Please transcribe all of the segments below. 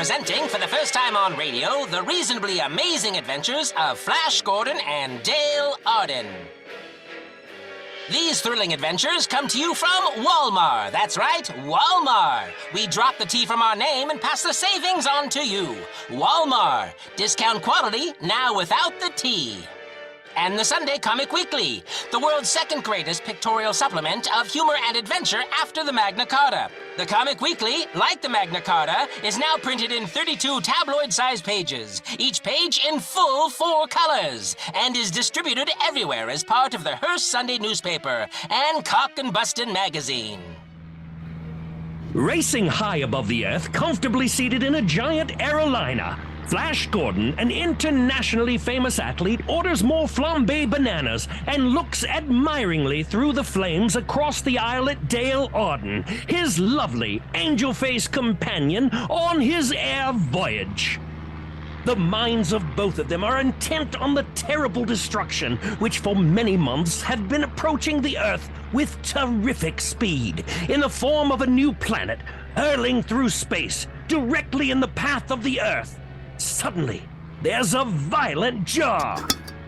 presenting for the first time on radio the reasonably amazing adventures of Flash Gordon and Dale Arden. These thrilling adventures come to you from Walmart. That's right, Walmart. We drop the T from our name and pass the savings on to you. Walmart. Discount quality, now without the T. And the Sunday Comic Weekly, the world's second greatest pictorial supplement of humor and adventure after the Magna Carta. The Comic Weekly, like the Magna Carta, is now printed in 32 tabloid-sized pages, each page in full 4 colors, and is distributed everywhere as part of the Hearst Sunday newspaper and Cock and Bustin' magazine. Racing high above the Earth, comfortably seated in a giant aeroliner, Flash Gordon, an internationally famous athlete, orders more flambé bananas and looks admiringly through the flames across the aisle at Dale Arden, his lovely, angel-faced companion on his air voyage. The minds of both of them are intent on the terrible destruction which for many months had been approaching the Earth with terrific speed, in the form of a new planet, hurling through space, directly in the path of the Earth. Suddenly, there's a violent jar.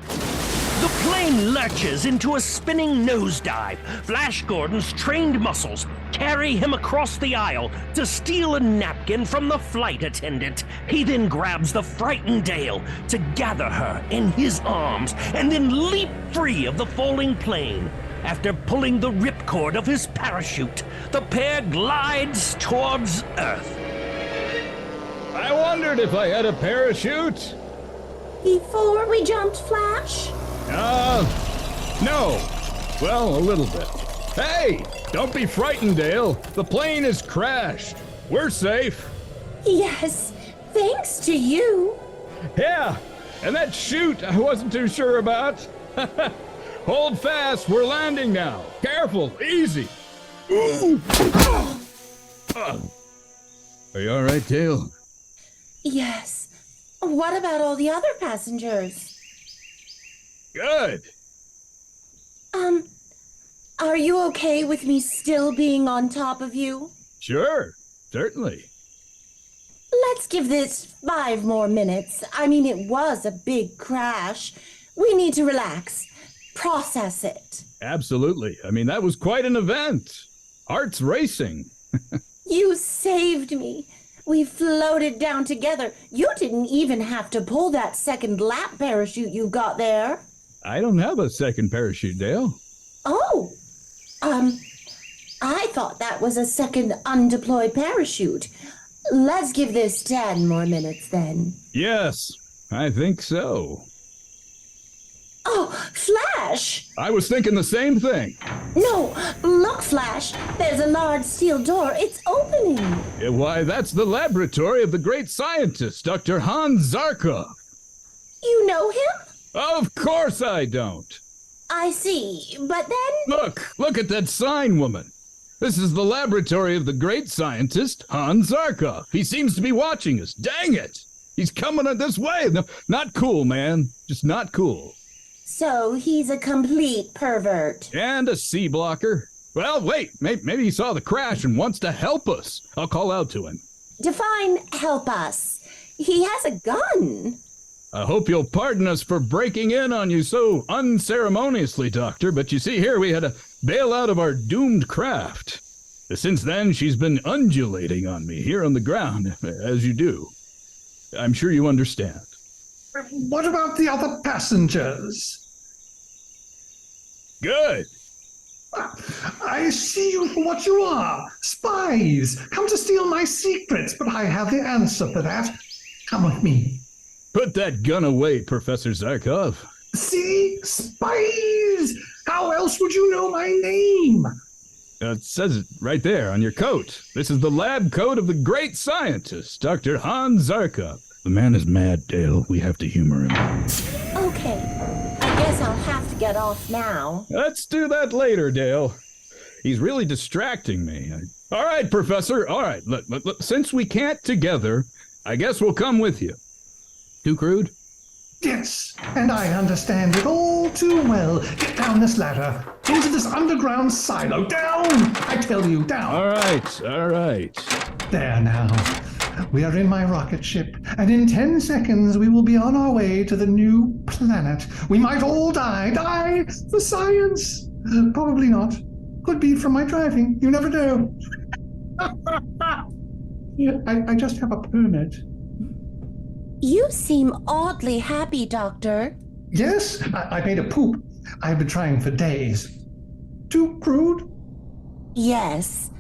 The plane lurches into a spinning nosedive. Flash Gordon's trained muscles carry him across the aisle to steal a napkin from the flight attendant. He then grabs the frightened Dale to gather her in his arms and then leap free of the falling plane. After pulling the ripcord of his parachute, the pair glides towards Earth. I wondered if I had a parachute. Before we jumped, Flash? No. Well, a little bit. Hey, don't be frightened, Dale. The plane has crashed. We're safe. Yes, thanks to you. Yeah, and that chute I wasn't too sure about. Hold fast, we're landing now. Careful, easy. Ooh. Are you all right, Dale? Yes. What about all the other passengers? Good. Are you okay with me still being on top of you? Sure, certainly. Let's give this 5 more minutes. I mean, it was a big crash. We need to relax, process it. Absolutely. I mean, that was quite an event. Heart's racing. You saved me. We floated down together. You didn't even have to pull that second lap parachute you got there. I don't have a second parachute, Dale. Oh, I thought that was a second undeployed parachute. Let's give this 10 more minutes then. Yes, I think so. Oh, Flash! I was thinking the same thing. No, look, Flash. There's a large steel door. It's opening. Why, that's the laboratory of the great scientist, Dr. Hans Zarkov. You know him? Of course I don't. I see, but then... Look at that sign, woman. This is the laboratory of the great scientist, Hans Zarkov. He seems to be watching us. Dang it! He's coming this way. No, not cool, man. Just not cool. So he's a complete pervert. And a sea blocker. Well, wait, maybe he saw the crash and wants to help us. I'll call out to him. Define help us. He has a gun. I hope you'll pardon us for breaking in on you so unceremoniously, Doctor, but you see here we had to bail out of our doomed craft. Since then, she's been undulating on me here on the ground, as you do. I'm sure you understand. What about the other passengers? Good. I see you for what you are. Spies, come to steal my secrets, but I have the answer for that. Come with me. Put that gun away, Professor Zarkov. See? Spies! How else would you know my name? It says it right there on your coat. This is the lab coat of the great scientist, Dr. Hans Zarkov. The man is mad, Dale. We have to humor him. Okay. I guess I'll have to get off now. Let's do that later, Dale. He's really distracting me. All right, Professor. All right. Look, since we can't together, I guess we'll come with you. Too crude? Yes, and I understand it all too well. Get down this ladder. Into this underground silo. Down! I tell you, down. All right. There now. We are in my rocket ship, and in 10 seconds we will be on our way to the new planet. We might all die for science. Probably not. Could be from my driving. You never know. I just have a permit. You seem oddly happy, Doctor. Yes, I made a poop. I've been trying for days. Too crude? Yes.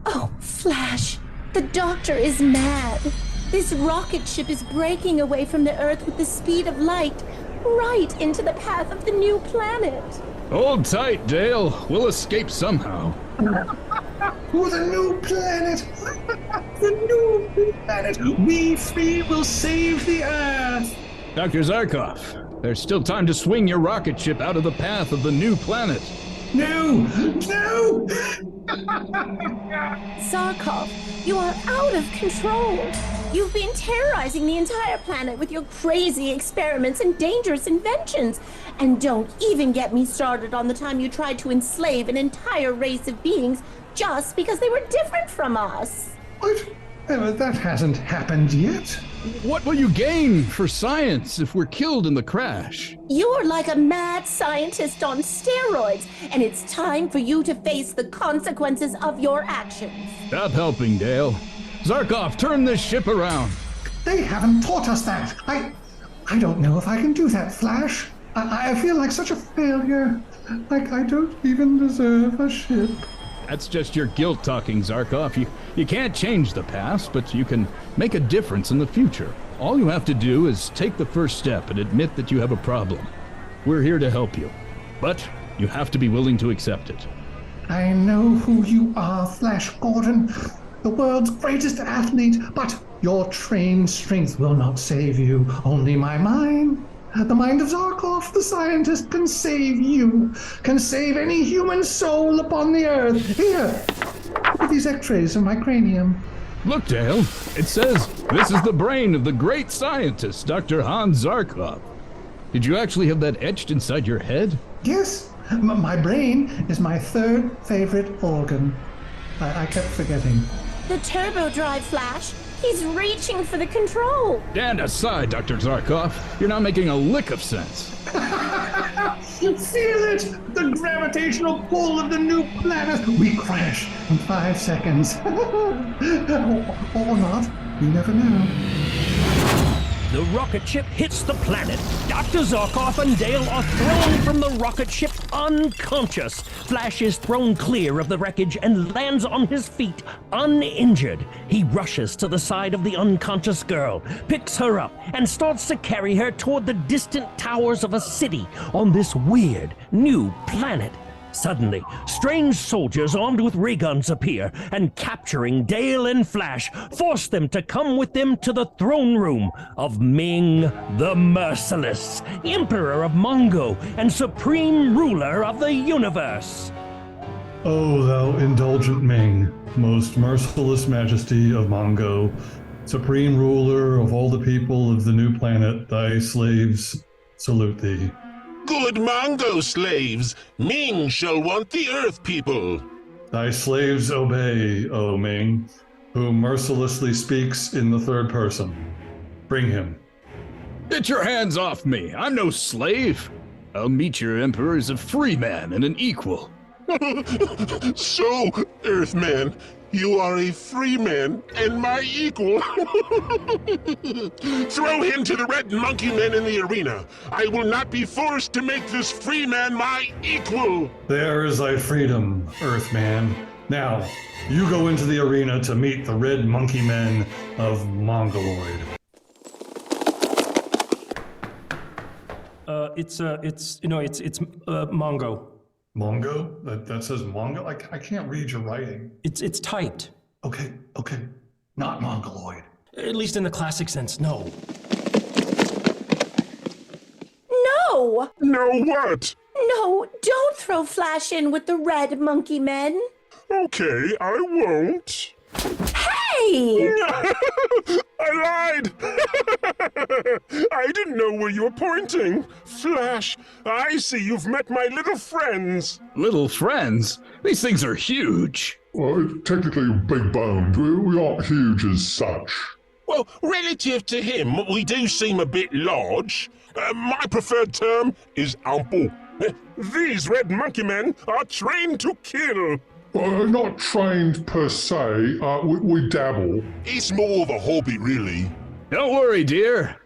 Oh, Flash, the Doctor is mad. This rocket ship is breaking away from the Earth with the speed of light, right into the path of the new planet. Hold tight, Dale. We'll escape somehow. To the new planet! The new planet! We three will save the Earth! Dr. Zarkov, there's still time to swing your rocket ship out of the path of the new planet. No! No! Zarkov, you are out of control. You've been terrorizing the entire planet with your crazy experiments and dangerous inventions. And don't even get me started on the time you tried to enslave an entire race of beings just because they were different from us. What? That hasn't happened yet. What will you gain for science if we're killed in the crash? You're like a mad scientist on steroids, and it's time for you to face the consequences of your actions. Stop helping, Dale. Zarkov, turn this ship around. They haven't taught us that. I don't know if I can do that, Flash. I feel like such a failure. Like I don't even deserve a ship. That's just your guilt talking, Zarkov. You can't change the past, but you can make a difference in the future. All you have to do is take the first step and admit that you have a problem. We're here to help you, but you have to be willing to accept it. I know who you are, Flash Gordon, the world's greatest athlete, but your trained strength will not save you. Only my mind. The mind of Zarkov, the scientist, can save you, can save any human soul upon the Earth. Here, look at these x-rays of my cranium. Look, Dale, it says this is the brain of the great scientist, Dr. Hans Zarkov. Did you actually have that etched inside your head? Yes, my brain is my third favorite organ. I kept forgetting. The turbo drive, Flash. He's reaching for the control. Stand aside, Dr. Zarkov. You're not making a lick of sense. You feel it? The gravitational pull of the new planet. We crash in 5 seconds. Or not. You never know. The rocket ship hits the planet. Dr. Zarkov and Dale are thrown from the rocket ship unconscious. Flash is thrown clear of the wreckage and lands on his feet, uninjured. He rushes to the side of the unconscious girl, picks her up, and starts to carry her toward the distant towers of a city on this weird new planet. Suddenly, strange soldiers armed with ray guns appear and, capturing Dale and Flash, force them to come with them to the throne room of Ming the Merciless, Emperor of Mongo and Supreme Ruler of the Universe. O thou indulgent Ming, most merciless majesty of Mongo, supreme ruler of all the people of the new planet, thy slaves salute thee. Good Mongo slaves, Ming shall want the Earth people. Thy slaves obey, O Ming, who mercilessly speaks in the third person. Bring him. Get your hands off me. I'm no slave. I'll meet your emperor as a free man and an equal. So, Earthman, you are a free man and my equal. Throw him to the Red-Monkeyman in the arena. I will not be forced to make this free man my equal. There is thy freedom, Earthman. Now, you go into the arena to meet the Red-Monkeyman of Mongoloid. It's Mongo. Mongo? That says Mongo? I can't read your writing. It's typed. Okay. Not Mongoloid. At least in the classic sense, no. No! No what? No, don't throw Flash in with the Red-Monkeymen. Okay, I won't. Hey! I lied! I didn't know where you were pointing. Flash, I see you've met my little friends. Little friends? These things are huge. Well, technically big boned. We aren't huge as such. Well, relative to him, we do seem a bit large. My preferred term is ample. These Red-Monkeymen are trained to kill. Not trained per se. We dabble. It's more of a hobby, really. Don't worry, dear.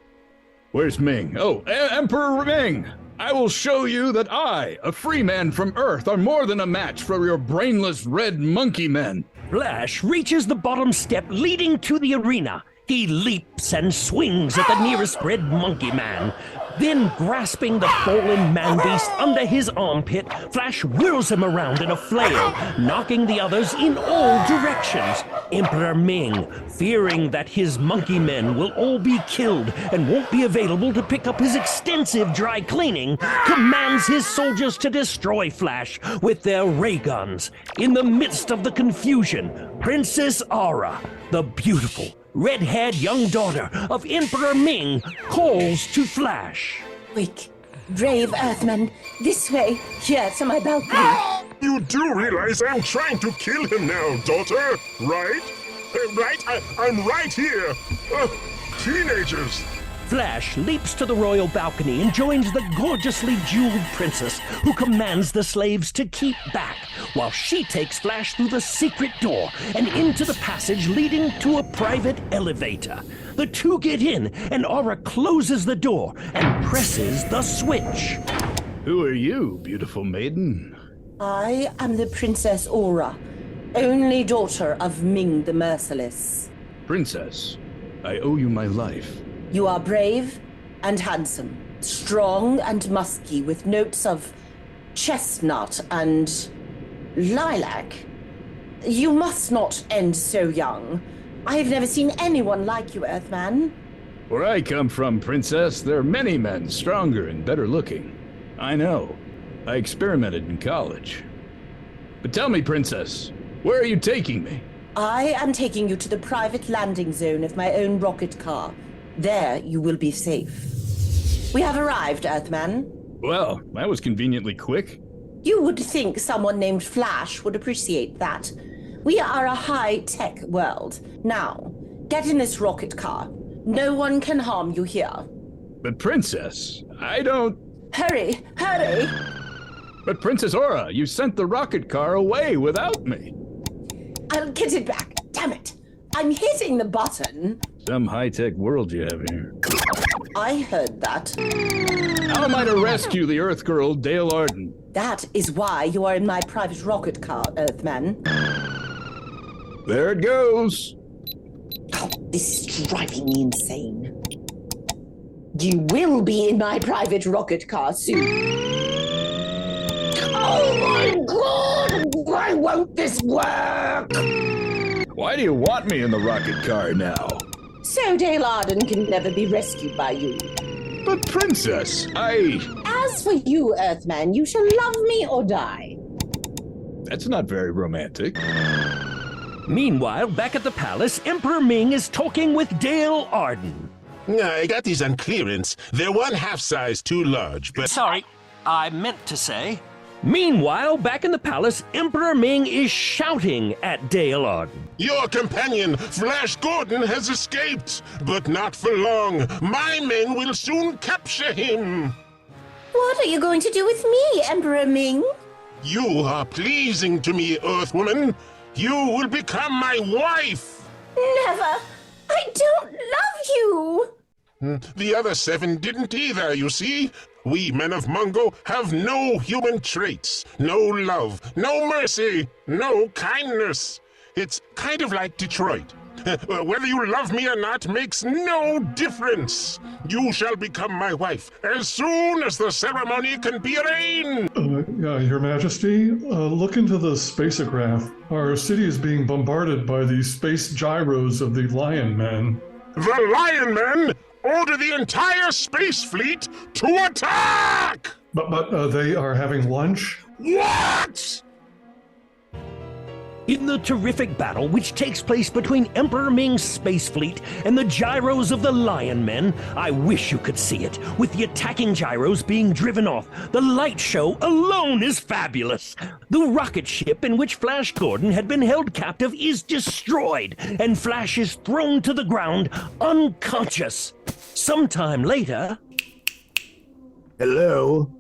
Where's Ming? Oh, Emperor Ming! I will show you that I, a free man from Earth, are more than a match for your brainless Red-Monkeymen. Flash reaches the bottom step leading to the arena. He leaps and swings at the nearest Red-Monkeyman. Then, grasping the fallen man-beast under his armpit, Flash whirls him around in a flail, knocking the others in all directions. Emperor Ming, fearing that his monkey men will all be killed and won't be available to pick up his extensive dry cleaning, commands his soldiers to destroy Flash with their ray guns. In the midst of the confusion, Princess Aura, the beautiful, red-haired young daughter of Emperor Ming, calls to Flash. Quick, brave Earthmen, this way, here to my balcony. You do realize I'm trying to kill him now, daughter, right? I'm right here. Teenagers. Flash leaps to the royal balcony and joins the gorgeously jeweled princess, who commands the slaves to keep back, while she takes Flash through the secret door and into the passage leading to a private elevator. The two get in, and Aura closes the door and presses the switch. Who are you, beautiful maiden? I am the Princess Aura, only daughter of Ming the Merciless. Princess, I owe you my life. You are brave and handsome, strong and musky, with notes of chestnut and lilac. You must not end so young. I have never seen anyone like you, Earthman. Where I come from, Princess, there are many men stronger and better looking. I know. I experimented in college. But tell me, Princess, where are you taking me? I am taking you to the private landing zone of my own rocket car. There you will be safe. We have arrived, Earthman. Well, that was conveniently quick. You would think someone named Flash would appreciate that. We are a high-tech world. Now, get in this rocket car. No one can harm you here. But Princess, I don't... Hurry, hurry! But Princess Aura, you sent the rocket car away without me. I'll get it back. Damn it. I'm hitting the button. Some high-tech world you have here. I heard that. How am I to rescue the Earth girl, Dale Arden? That is why you are in my private rocket car, Earthman. There it goes. Oh, this is driving me insane. You will be in my private rocket car soon. Oh my God! Why won't this work? Why do you want me in the rocket car now? So Dale Arden can never be rescued by you. But Princess, As for you, Earthman, you shall love me or die. That's not very romantic. Meanwhile, back at the palace, Emperor Ming is talking with Dale Arden. I got these on clearance. They're one half size too large, but... Sorry, I meant to say. Meanwhile, back in the palace, Emperor Ming is shouting at Dale Arden. Your companion, Flash Gordon, has escaped, but not for long. My men will soon capture him. What are you going to do with me, Emperor Ming? You are pleasing to me, Earthwoman. You will become my wife. Never. I don't love you. The other 7 didn't either, you see. We men of Mongo have no human traits, no love, no mercy, no kindness. It's kind of like Detroit. Whether you love me or not makes no difference. You shall become my wife as soon as the ceremony can be arranged. Your Majesty, look into the spacograph. Our city is being bombarded by the space gyros of the Lion Men. The Lion Men order the entire space fleet to attack! But they are having lunch? What? In the terrific battle which takes place between Emperor Ming's space fleet and the gyros of the Lion Men, I wish you could see it, with the attacking gyros being driven off. The light show alone is fabulous. The rocket ship in which Flash Gordon had been held captive is destroyed, and Flash is thrown to the ground unconscious. Sometime later... Hello?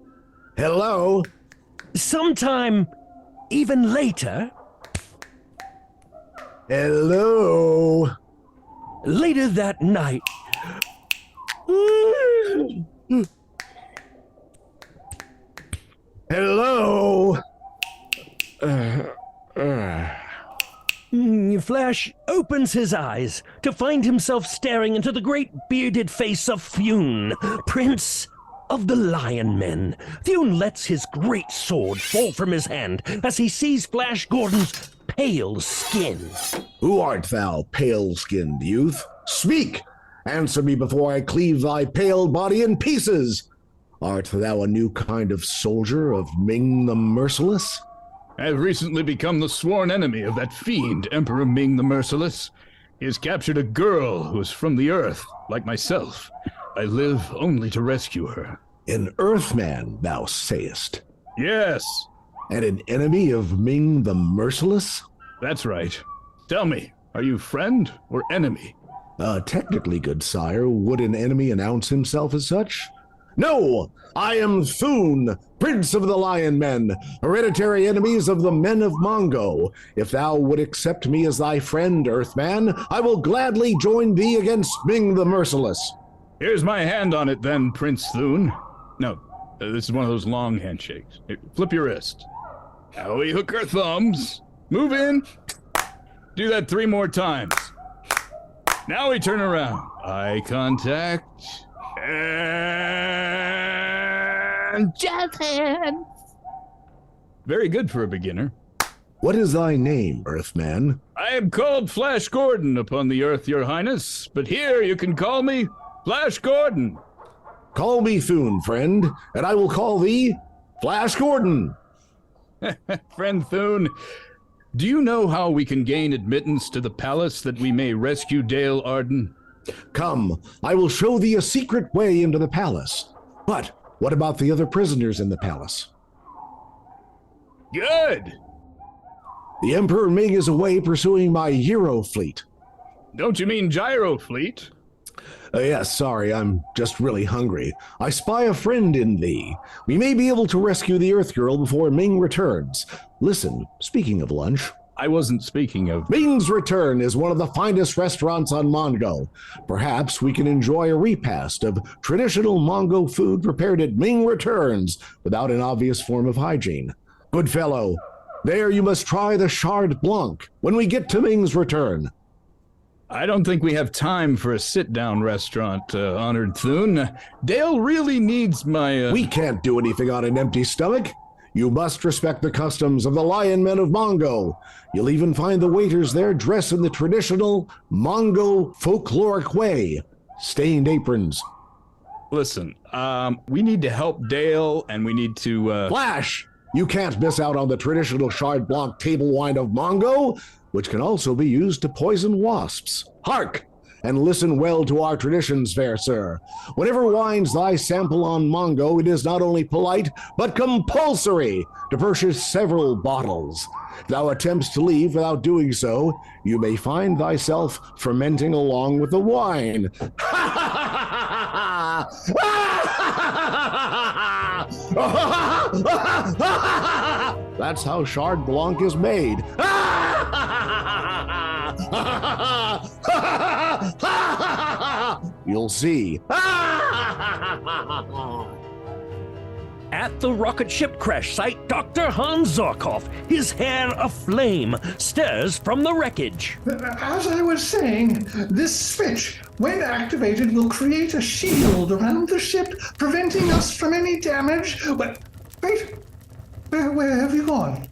Hello? Sometime even later... Hello? Later that night... Hello? Flash opens his eyes to find himself staring into the great bearded face of Thune, Prince of the Lion Men. Thune lets his great sword fall from his hand as he sees Flash Gordon's pale skin. Who art thou, pale-skinned youth? Speak! Answer me before I cleave thy pale body in pieces! Art thou a new kind of soldier of Ming the Merciless? I have recently become the sworn enemy of that fiend, Emperor Ming the Merciless. He has captured a girl who is from the Earth, like myself. I live only to rescue her. An Earthman, thou sayest? Yes. And an enemy of Ming the Merciless? That's right. Tell me, are you friend or enemy? Technically, good sire, would an enemy announce himself as such? No! I am Thune, Prince of the Lion Men, hereditary enemies of the men of Mongo. If thou would accept me as thy friend, Earthman, I will gladly join thee against Ming the Merciless. Here's my hand on it then, Prince Thune. No, this is one of those long handshakes. Here, flip your wrist. Now we hook our thumbs. Move in. Do that 3 more times. Now we turn around. Eye contact. And jazz hands. Very good for a beginner. What is thy name, Earthman? I am called Flash Gordon upon the Earth, your highness, but here you can call me Flash Gordon. Call me Thune, friend, and I will call thee Flash Gordon. Friend Thune, do you know how we can gain admittance to the palace that we may rescue Dale Arden? Come, I will show thee a secret way into the palace. But what about the other prisoners in the palace? Good. The Emperor Ming is away pursuing my Euro fleet. Don't you mean gyro fleet? Yes, sorry, I'm just really hungry. I spy a friend in thee. We may be able to rescue the Earth Girl before Ming returns. Listen, speaking of lunch... I wasn't speaking of... Ming's Return is one of the finest restaurants on Mongo. Perhaps we can enjoy a repast of traditional Mongo food prepared at Ming Returns without an obvious form of hygiene. Good fellow, there you must try the Chard Blanc when we get to Ming's Return. I don't think we have time for a sit-down restaurant, honored Thune. Dale really needs my, We can't do anything on an empty stomach. You must respect the customs of the Lion Men of Mongo. You'll even find the waiters there dressed in the traditional Mongo folkloric way. Stained aprons. Listen, we need to help Dale, and we need to, Flash! You can't miss out on the traditional Chard Blanc table wine of Mongo, which can also be used to poison wasps. Hark! And listen well to our traditions, fair sir. Whenever wines thy sample on Mongo, it is not only polite, but compulsory to purchase several bottles. If thou attempts to leave without doing so, you may find thyself fermenting along with the wine. That's how Chard Blanc is made. You'll see. At the rocket ship crash site, Dr. Hans Zarkov, his hair aflame, stares from the wreckage. As I was saying, this switch, when activated, will create a shield around the ship, preventing us from any damage. But wait, where have you gone?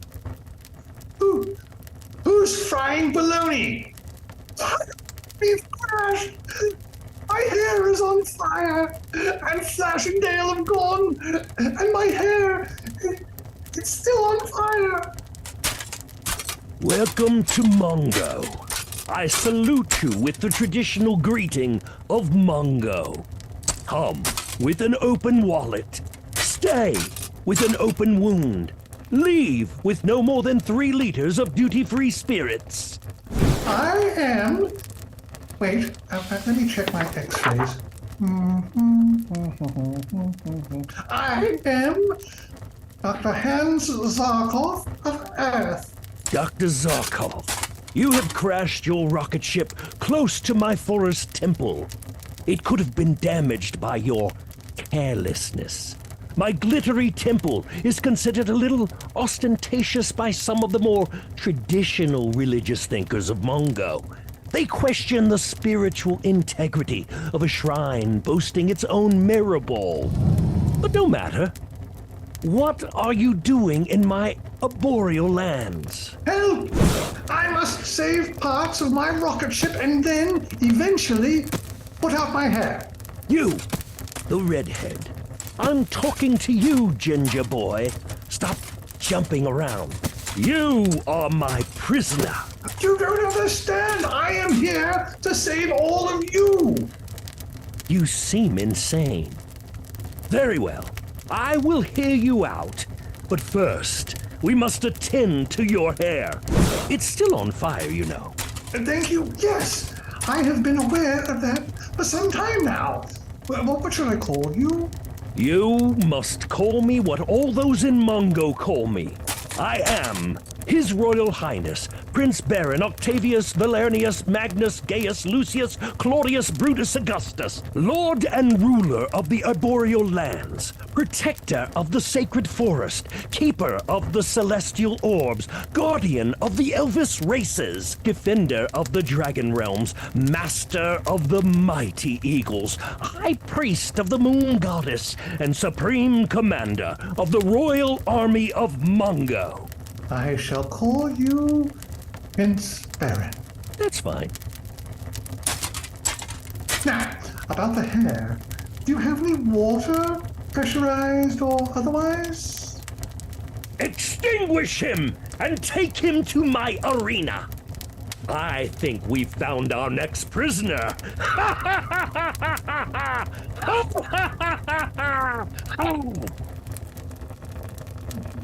Who's frying bologna? We've crashed. My hair is on fire, and Flash and Dale have gone, and my hair, it's still on fire. Welcome to Mongo. I salute you with the traditional greeting of Mongo. Come with an open wallet. Stay with an open wound. Leave with no more than 3 liters of duty-free spirits. I am... Wait, let me check my x-rays. I am Dr. Hans Zarkov of Earth. Dr. Zarkov, you have crashed your rocket ship close to my forest temple. It could have been damaged by your carelessness. My glittery temple is considered a little ostentatious by some of the more traditional religious thinkers of Mongo. They question the spiritual integrity of a shrine boasting its own mirror ball. But no matter. What are you doing in my arboreal lands? Help! I must save parts of my rocket ship and then, eventually, put out my hair. You, the redhead. I'm talking to you, ginger boy. Stop jumping around. You are my prisoner. You don't understand. I am here to save all of you. You seem insane. Very well. I will hear you out. But first, we must attend to your hair. It's still on fire, you know. Thank you. Yes, I have been aware of that for some time now. What should I call you? You must call me what all those in Mongo call me. I am His Royal Highness, Prince Baron Octavius Valerius Magnus Gaius Lucius Claudius Brutus Augustus, Lord and ruler of the arboreal lands, protector of the sacred forest, keeper of the celestial orbs, guardian of the Elvis races, defender of the dragon realms, master of the mighty eagles, high priest of the moon goddess, and supreme commander of the royal army of Mongo. I shall call you Prince Baron. That's fine. Now, about the hair. Do you have any water, pressurized or otherwise? Extinguish him and take him to my arena. I think we've found our next prisoner.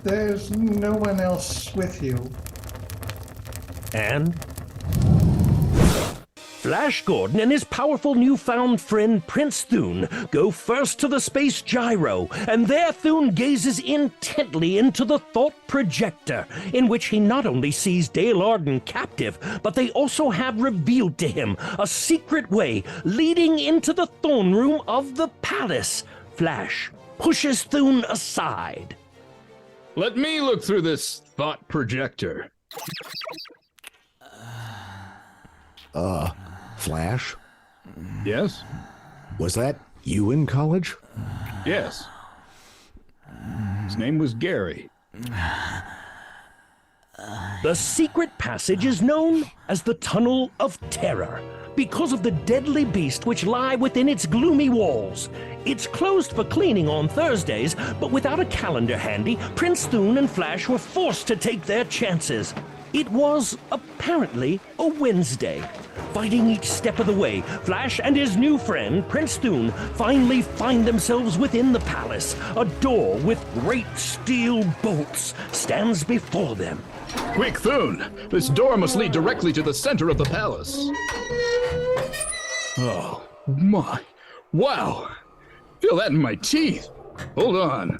There's no one else with you. And? Flash Gordon and his powerful newfound friend Prince Thune go first to the space gyro, and there Thune gazes intently into the thought projector, in which he not only sees Dale Arden captive, but they also have revealed to him a secret way leading into the throne room of the palace. Flash pushes Thune aside. Let me look through this thought projector. Flash? Yes? Was that you in college? Yes. His name was Gary. The secret passage is known as the Tunnel of Terror because of the deadly beast which lie within its gloomy walls. It's closed for cleaning on Thursdays, but without a calendar handy, Prince Thune and Flash were forced to take their chances. It was apparently a Wednesday. Fighting each step of the way, Flash and his new friend, Prince Thune, finally find themselves within the palace. A door with great steel bolts stands before them. Quick, Thune! This door must lead directly to the center of the palace. Oh, my. Wow! Feel that in my teeth. Hold on.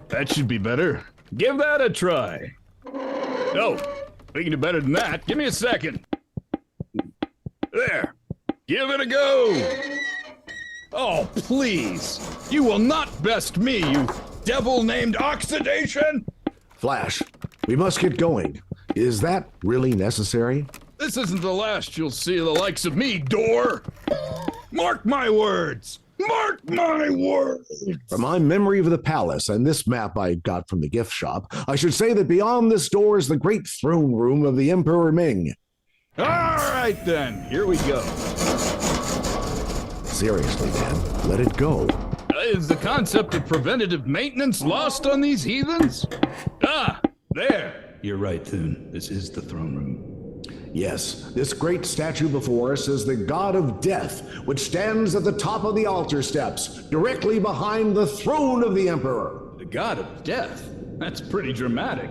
That should be better. Give that a try. Oh, we can do better than that. Give me a second. There. Give it a go. Oh, please. You will not best me, you devil named Oxidation. Flash, we must get going. Is that really necessary? This isn't the last you'll see of the likes of me, door. Mark my words. Mark my words! From my memory of the palace and this map I got from the gift shop, I should say that beyond this door is the great throne room of the Emperor Ming. All right, then. Here we go. Seriously, man, let it go. Is the concept of preventative maintenance lost on these heathens? Ah, there. You're right, Thune. This is the throne room. Yes, this great statue before us is the god of death, which stands at the top of the altar steps, directly behind the throne of the emperor. The god of death? That's pretty dramatic.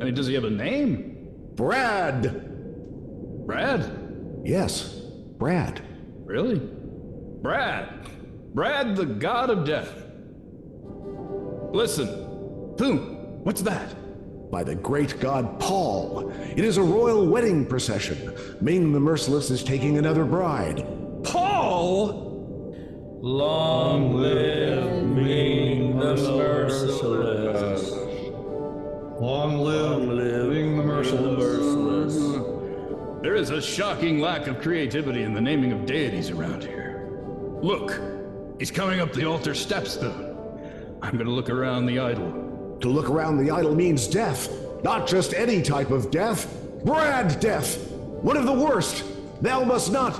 I mean, does he have a name? Brad! Brad? Yes, Brad. Really? Brad! Brad, the god of death. Listen, Thune, what's that? By the great god Paul. It is a royal wedding procession. Ming the Merciless is taking another bride. Paul? Long live Ming the Merciless. Long live Ming the Merciless. There is a shocking lack of creativity in the naming of deities around here. Look, he's coming up the altar steps, Thune. I'm gonna look around the idol. To look around the idol means death. Not just any type of death. Brad death. One of the worst. Thou must not.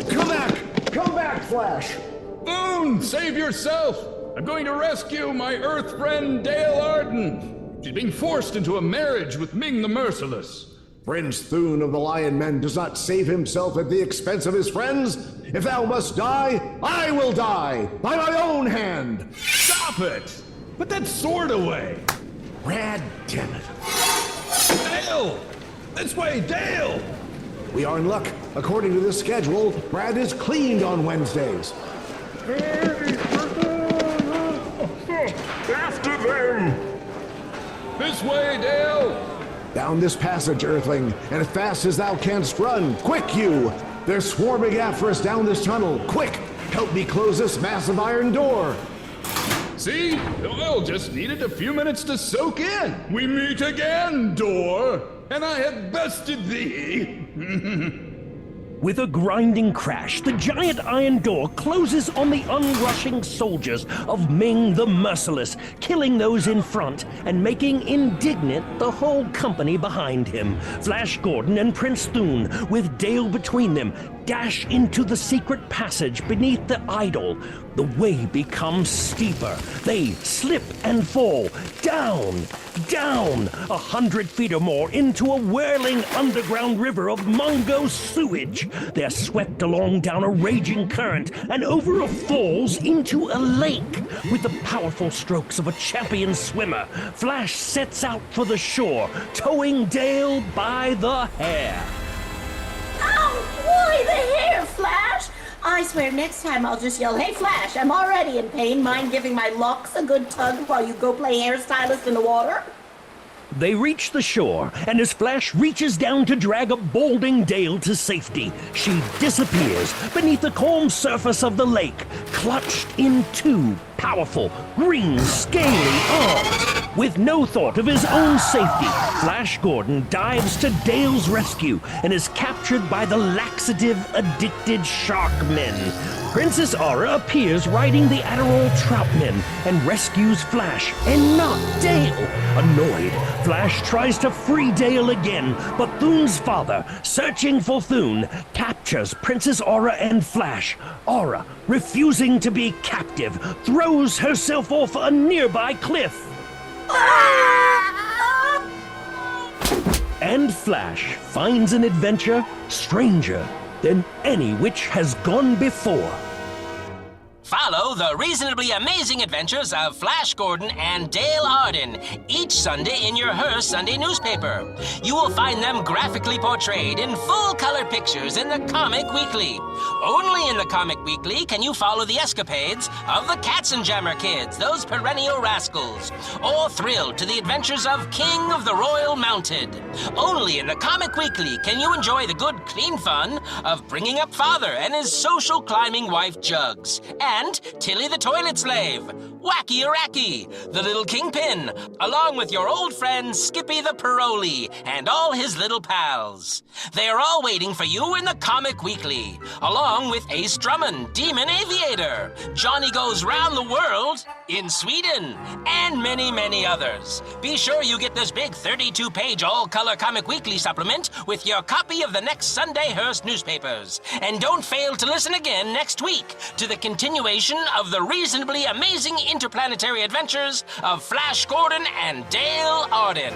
Come back! Come back, Flash! Thune, save yourself! I'm going to rescue my Earth friend Dale Arden. She's being forced into a marriage with Ming the Merciless. Prince Thune of the Lion Men does not save himself at the expense of his friends. If thou must die, I will die by my own hand. Stop it! Put that sword away! Brad, damn it. Dale! This way, Dale! We are in luck. According to this schedule, Brad is cleaned on Wednesdays. After them! This way, Dale! Down this passage, Earthling, and as fast as thou canst run. Quick, you! They're swarming after us down this tunnel. Quick! Help me close this massive iron door. See? The oil just needed a few minutes to soak in. We meet again, door, and I had bested thee. With a grinding crash, the giant iron door closes on the onrushing soldiers of Ming the Merciless, killing those in front and making indignant the whole company behind him. Flash Gordon and Prince Thune, with Dale between them, dash into the secret passage beneath the idol. The way becomes steeper. They slip and fall, down, 100 feet or more into a whirling underground river of Mongo sewage. They're swept along down a raging current and over a falls into a lake. With the powerful strokes of a champion swimmer, Flash sets out for the shore, towing Dale by the hair. Ow! Why the hair, Flash? I swear next time I'll just yell, "Hey, Flash, I'm already in pain. Mind giving my locks a good tug while you go play hairstylist in the water?" They reach the shore, and as Flash reaches down to drag a balding Dale to safety, she disappears beneath the calm surface of the lake, clutched in two powerful, green, scaly arms. With no thought of his own safety, Flash Gordon dives to Dale's rescue and is captured by the laxative-addicted Sharkmen. Princess Aura appears riding the Adderall Troutmen and rescues Flash, and not Dale. Annoyed, Flash tries to free Dale again, but Thune's father, searching for Thune, captures Princess Aura and Flash. Aura, refusing to be captive, throws herself off a nearby cliff. And Flash finds an adventure stranger than any which has gone before. Follow the reasonably amazing adventures of Flash Gordon and Dale Arden each Sunday in your Her Sunday newspaper. You will find them graphically portrayed in full-color pictures in the Comic Weekly. Only in the Comic Weekly can you follow the escapades of the Katzenjammer Kids, those perennial rascals, or thrill to the adventures of King of the Royal Mounted. Only in the Comic Weekly can you enjoy the good, clean fun of Bringing Up Father and his social climbing wife, Jugs, and Tilly the Toilet Slave, Wacky Iraqi, the Little Kingpin, along with your old friend Skippy the Parolee and all his little pals. They are all waiting for you in the Comic Weekly, along with Ace Drummond, Demon Aviator, Johnny Goes Round the World in Sweden, and many, many others. Be sure you get this big 32-page all-color Comic Weekly supplement with your copy of the next Sunday Hearst newspapers. And don't fail to listen again next week to the continuation of the reasonably amazing interplanetary adventures of Flash Gordon and Dale Arden.